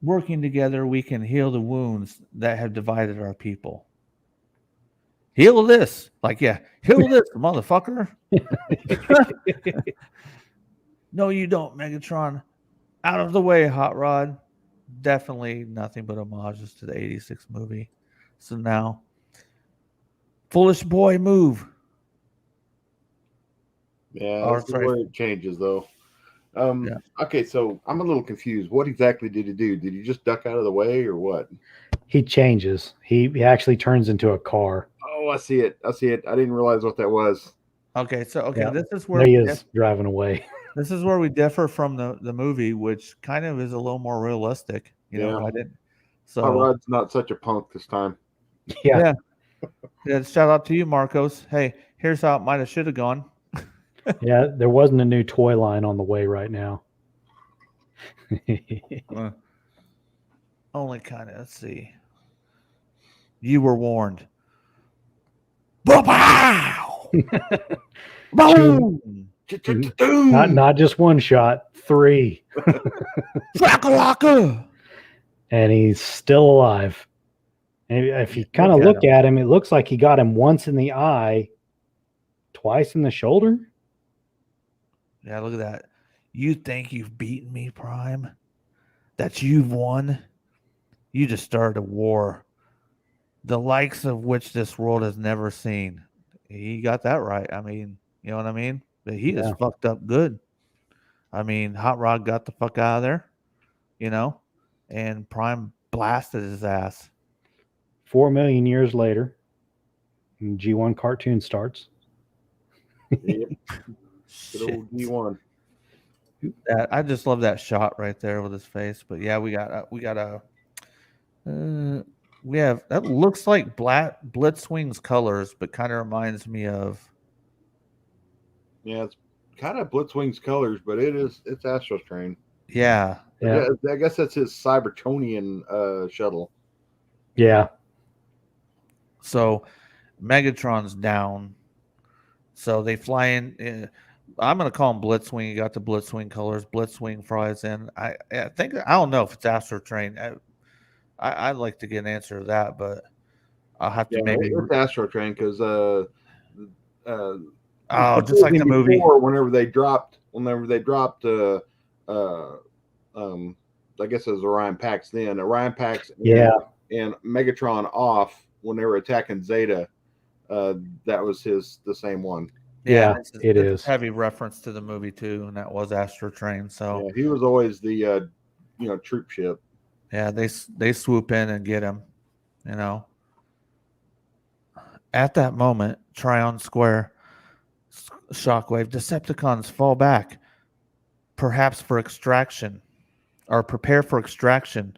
Working together, we can heal the wounds that have divided our people. Heal this. Heal this, motherfucker. No, you don't, Megatron. Out of the way, Hot Rod. Definitely nothing but homages to the 86 movie. So now, foolish boy, move. Yeah, that's where it changes, though. Yeah. Okay, so I'm a little confused. What exactly did he do? Did he just duck out of the way, or what? He changes. He actually turns into a car. Oh, I see it. I didn't realize what that was. Okay, so Yeah. This is where he is driving away. This is where we differ from the movie, which kind of is a little more realistic. I didn't. So Hot Rod's not such a punk this time. Yeah. Shout out to you, Marcos. Hey, here's how it might have should have gone. Yeah, there wasn't a new toy line on the way right now. Only kind of. Let's see. You were warned. Bow! Boom! Not just one shot, 3. Shakalaka! And he's still alive. And if you kind of look at him, it looks like he got him once in the eye, twice in the shoulder. Yeah, look at that. You think you've beaten me, Prime? That you've won? You just started a war, the likes of which this world has never seen. He got that right. I mean, you know what I mean? But he Yeah. just fucked up good. I mean, Hot Rod got the fuck out of there, you know, and Prime blasted his ass. 4 million years later, G1 cartoon starts. Yep. Good Shit. old G1. That I just love that shot right there with his face. But yeah, we have that looks like Black Blitzwing's colors, but kind of reminds me of. Yeah, it's kind of Blitzwing's colors, but it's Astros Train. Yeah. Yeah. I guess that's his Cybertronian shuttle. Yeah. So Megatron's down. So they fly in. I'm going to call him Blitzwing. He got the Blitzwing colors. Blitzwing flies in. I think, I don't know if it's Astro Train. I'd like to get an answer to that, but I'll have to maybe. It's Astro Train because just like the movie. Whenever they dropped I guess it was Orion Pax then. Orion Pax and Megatron off when they were attacking Zeta. That was the same one. Yeah, it is heavy reference to the movie too, and that was Astro Train. So yeah, he was always the troop ship. Yeah, they swoop in and get him. You know, at that moment, Tryon Square, Shockwave, Decepticons fall back, perhaps for extraction, or prepare for extraction.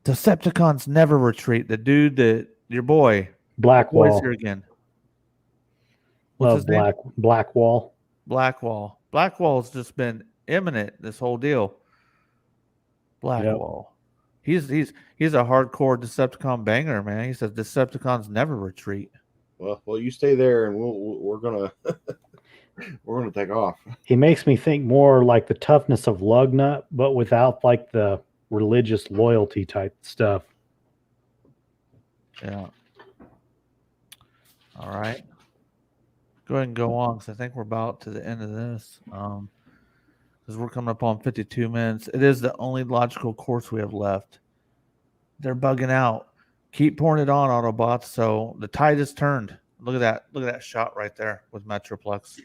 Decepticons never retreat. The dude that your boy Blackwall here again. What's his name? Blackwall. Blackwall's just been imminent this whole deal. Blackwall. Yep. He's a hardcore Decepticon banger, man. He says Decepticons never retreat. Well, you stay there, and we're gonna we're gonna take off. He makes me think more like the toughness of Lugnut, but without like the religious loyalty type stuff. Yeah. All right. Go ahead and go on, because I think we're about to the end of this. Because we're coming up on 52 minutes. It is the only logical course we have left. They're bugging out. Keep pouring it on, Autobots. So the tide has turned. Look at that. Look at that shot right there with Metroplex.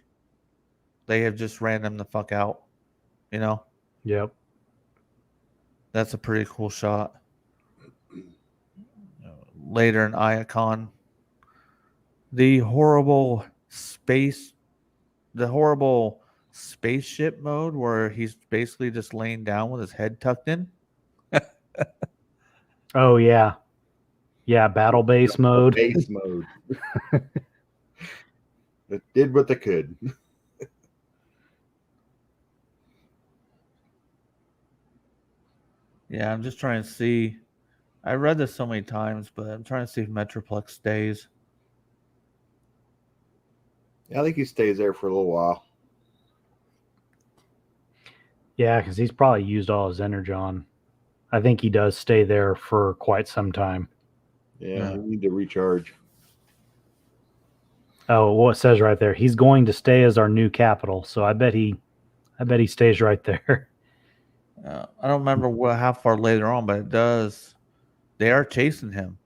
They have just ran them the fuck out. You know? Yep. That's a pretty cool shot. Later in Iacon, the horrible spaceship mode where he's basically just laying down with his head tucked in. Oh yeah. Yeah, battle base mode. Base mode. It did what they could. Yeah, I'm just trying to see. I read this so many times, but I'm trying to see if Metroplex stays. I think he stays there for a little while. Yeah, because he's probably used all his energon. I think he does stay there for quite some time. Yeah, we need to recharge. Oh, well, it says right there, he's going to stay as our new capital. So I bet he stays right there. I don't remember how far later on, but it does. They are chasing him.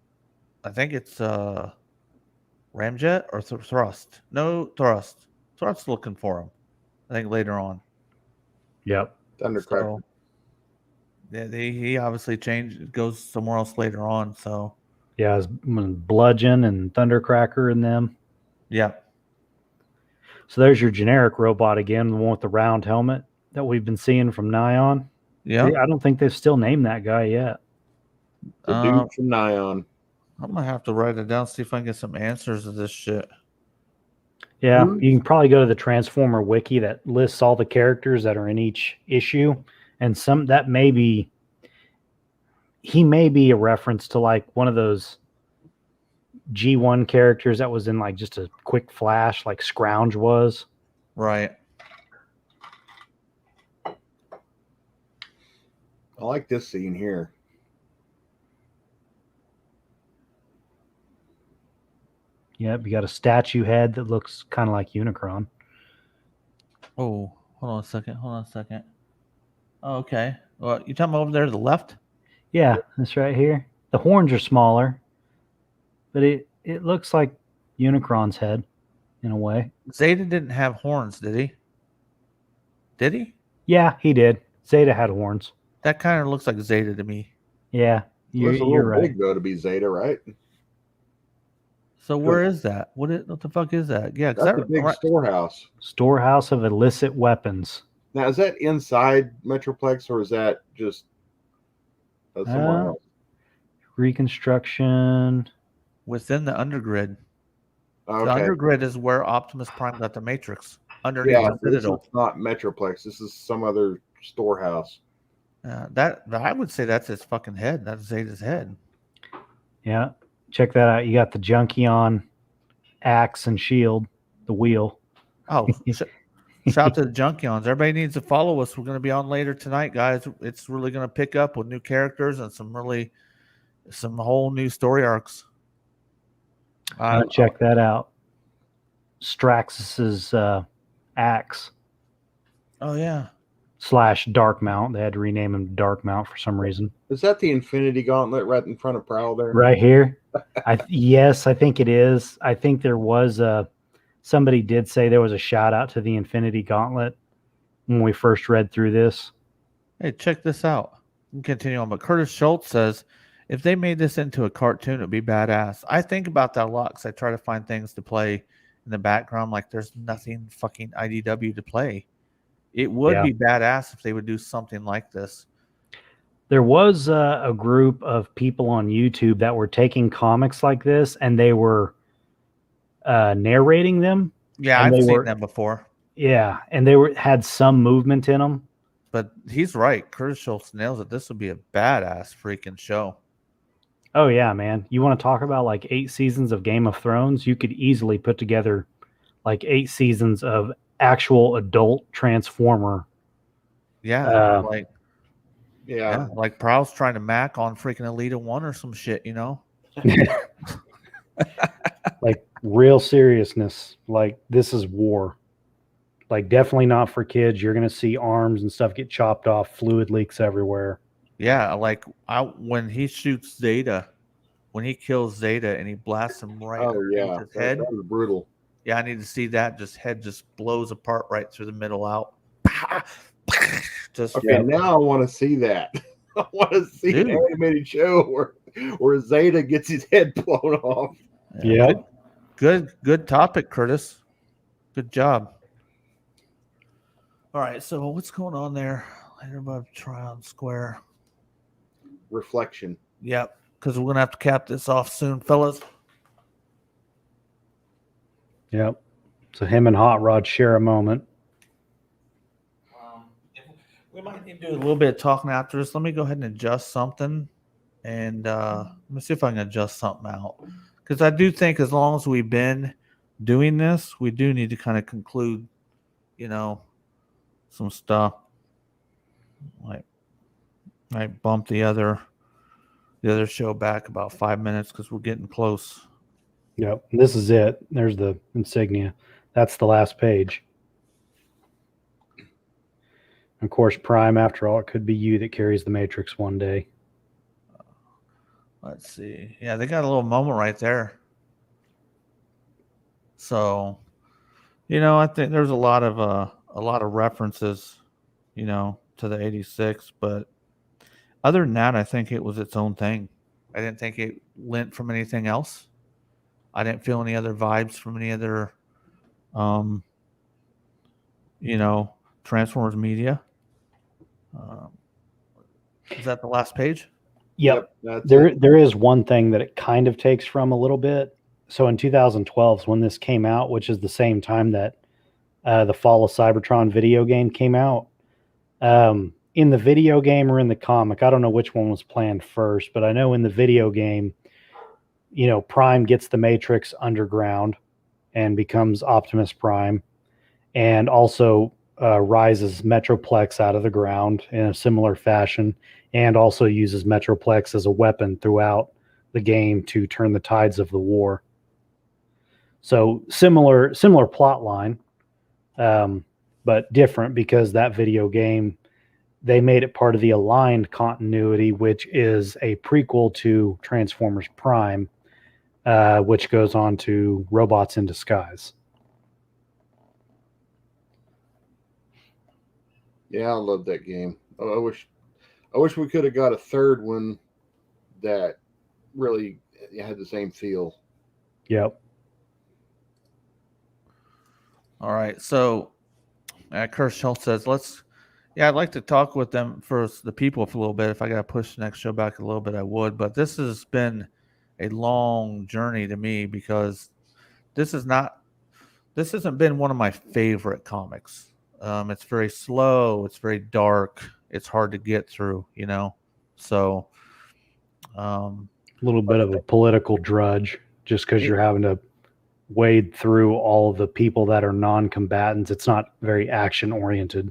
I think it's Ramjet or Thrust. No, Thrust. Thrust's looking for him. I think later on. Yep. Thundercracker. So, yeah, he obviously goes somewhere else later on. So yeah, it's Bludgeon and Thundercracker and them. Yeah. So there's your generic robot again, the one with the round helmet that we've been seeing from Nyan. Yeah. I don't think they've still named that guy yet. The dude from Nyan. I'm gonna have to write it down, see if I can get some answers to this shit. Yeah, you can probably go to the Transformer wiki that lists all the characters that are in each issue, and some that he may be a reference to like one of those G1 characters that was in like just a quick flash, like Scrounge was. Right. I like this scene here. Yep, you got a statue head that looks kind of like Unicron. Oh, hold on a second. Hold on a second. Oh, okay. Well, you talking about over there to the left? Yeah, that's right here. The horns are smaller, but it looks like Unicron's head in a way. Zeta didn't have horns, did he? Did he? Yeah, he did. Zeta had horns. That kind of looks like Zeta to me. Yeah, Looks a you're little right. big though to be Zeta, right? So where is that? What the fuck is that? Yeah, That's a big storehouse. Storehouse of illicit weapons. Now, is that inside Metroplex or is that just somewhere else? Reconstruction. within the undergrid. Okay. The undergrid is where Optimus Prime got the Matrix underneath Yeah, the this is Citadel. not Metroplex. This is some other storehouse. That I would say that's his fucking head. That's Zeta's head. Yeah, check that out. You got the Junkion axe and shield, the wheel. Oh, shout out to the Junkions. Everybody needs to follow us. We're going to be on later tonight, guys. It's really going to pick up with new characters and some whole new story arcs. Check that out. Straxus's axe Oh yeah. / Dark Mount. They had to rename him Dark Mount for some reason. Is that the Infinity Gauntlet right in front of Prowl there? Right here. Yes, I think it is. I think there was somebody did say there was a shout out to the Infinity Gauntlet when we first read through this. Hey, check this out. We can continue on, but Curtis Schultz says, if they made this into a cartoon, it would be badass. I think about that a lot because I try to find things to play in the background. Like there's nothing fucking IDW to play. It would be badass if they would do something like this. There was a group of people on YouTube that were taking comics like this and they were narrating them. Yeah, I've seen them before. Yeah, and they had some movement in them. But he's right. Curtis Schultz nails it. This would be a badass freaking show. Oh, yeah, man. You want to talk about like 8 seasons of Game of Thrones? You could easily put together like 8 seasons of actual adult Transformer. Yeah, yeah, like Prowl's trying to mac on freaking Elita 1 or some shit, you know? Like real seriousness. Like this is war. Like definitely not for kids. You're going to see arms and stuff get chopped off, fluid leaks everywhere. Yeah, like when he shoots Zeta, when he kills Zeta and he blasts him right underneath his head. That was brutal. Yeah, I need to see that. Just head just blows apart right through the middle out. Now I want to see that. I want to see an animated show where Zeta gets his head blown off. Yeah. Good topic, Curtis. Good job. All right, so what's going on there? Later above Tryon Square. Reflection. Yep, because we're gonna have to cap this off soon, fellas. Yep. So him and Hot Rod share a moment. We might need to do a little bit of talking after this. Let me go ahead and adjust something, and let me see if I can adjust something out. Because I do think as long as we've been doing this, we do need to kind of conclude, some stuff. Like, might bump the other show back about 5 minutes because we're getting close. Yep. This is it. There's the insignia. That's the last page. Of course, Prime, after all, it could be you that carries the Matrix one day. Let's see. Yeah, they got a little moment right there. So, I think there's a lot of references, to the 86, but other than that, I think it was its own thing. I didn't think it lent from anything else. I didn't feel any other vibes from any other, Transformers media. Is that the last page? Yep. There is one thing that it kind of takes from a little bit. So in 2012 is when this came out, which is the same time that the Fall of Cybertron video game came out. In the video game or in the comic, I don't know which one was planned first, but I know in the video game, Prime gets the Matrix underground and becomes Optimus Prime. and also rises Metroplex out of the ground in a similar fashion, and also uses Metroplex as a weapon throughout the game to turn the tides of the war. So similar plot line, but different because that video game, they made it part of the Aligned continuity, which is a prequel to Transformers Prime, which goes on to Robots in Disguise. Yeah, I love that game. I wish we could have got a third one that really had the same feel. Yep. All right. So, Kurt Schultz says, I'd like to talk with them first, the people, for a little bit. If I got to push the next show back a little bit, I would. But this has been a long journey to me because this hasn't been one of my favorite comics. It's very slow. It's very dark. It's hard to get through, So, a little bit of a political drudge just because you're having to wade through all of the people that are non-combatants. It's not very action oriented.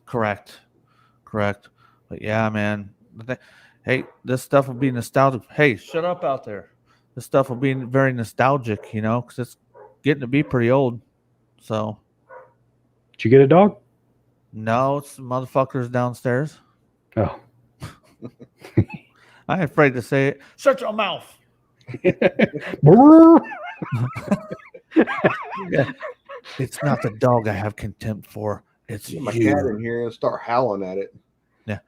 Correct. But yeah, man. Hey, this stuff will be nostalgic. Hey, shut up out there. This stuff will be very nostalgic, because it's getting to be pretty old. So. Did you get a dog? No, it's the motherfuckers downstairs. Oh. I'm afraid to say it. Shut your mouth. Yeah. It's not the dog I have contempt for. It's Get my you. cat in here and start howling at it. Yeah.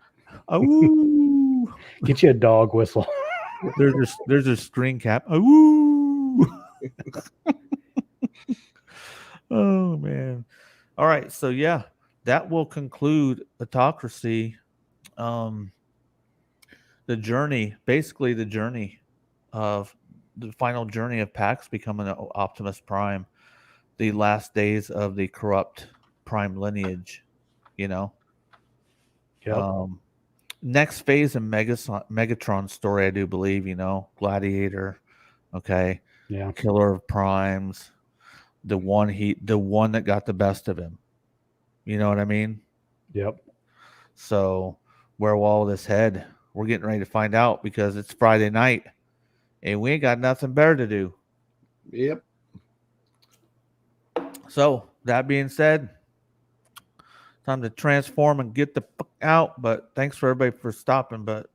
Oh. Get you a dog whistle. There's a string cap. Oh. Oh man. All right. So yeah, that will conclude Autocracy. The journey of the final journey of Pax becoming an Optimus Prime, the last days of the corrupt Prime lineage, Yep. Next phase in Megatron's story, I do believe, Gladiator, okay, Yeah. Killer of Primes, the one that got the best of him. You know what I mean? Yep. So where will all this head? We're getting ready to find out because it's Friday night and we ain't got nothing better to do. Yep. So that being said, time to transform and get the fuck out. But thanks for everybody for stopping. But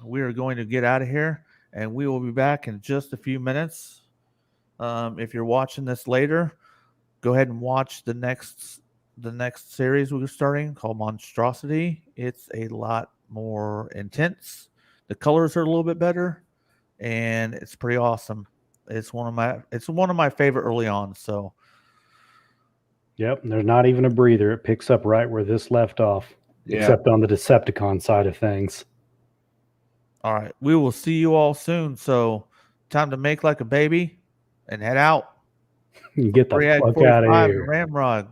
we are going to get out of here and we will be back in just a few minutes. If you're watching this later, go ahead and watch the next series we're starting called Monstrosity. It's a lot more intense. The colors are a little bit better, and it's pretty awesome. It's one of my favorite early on. So, Yep. There's not even a breather. It picks up right where this left off, except on the Decepticon side of things. All right, we will see you all soon. So, time to make like a baby and head out. Get the fuck out of here. Ramrod.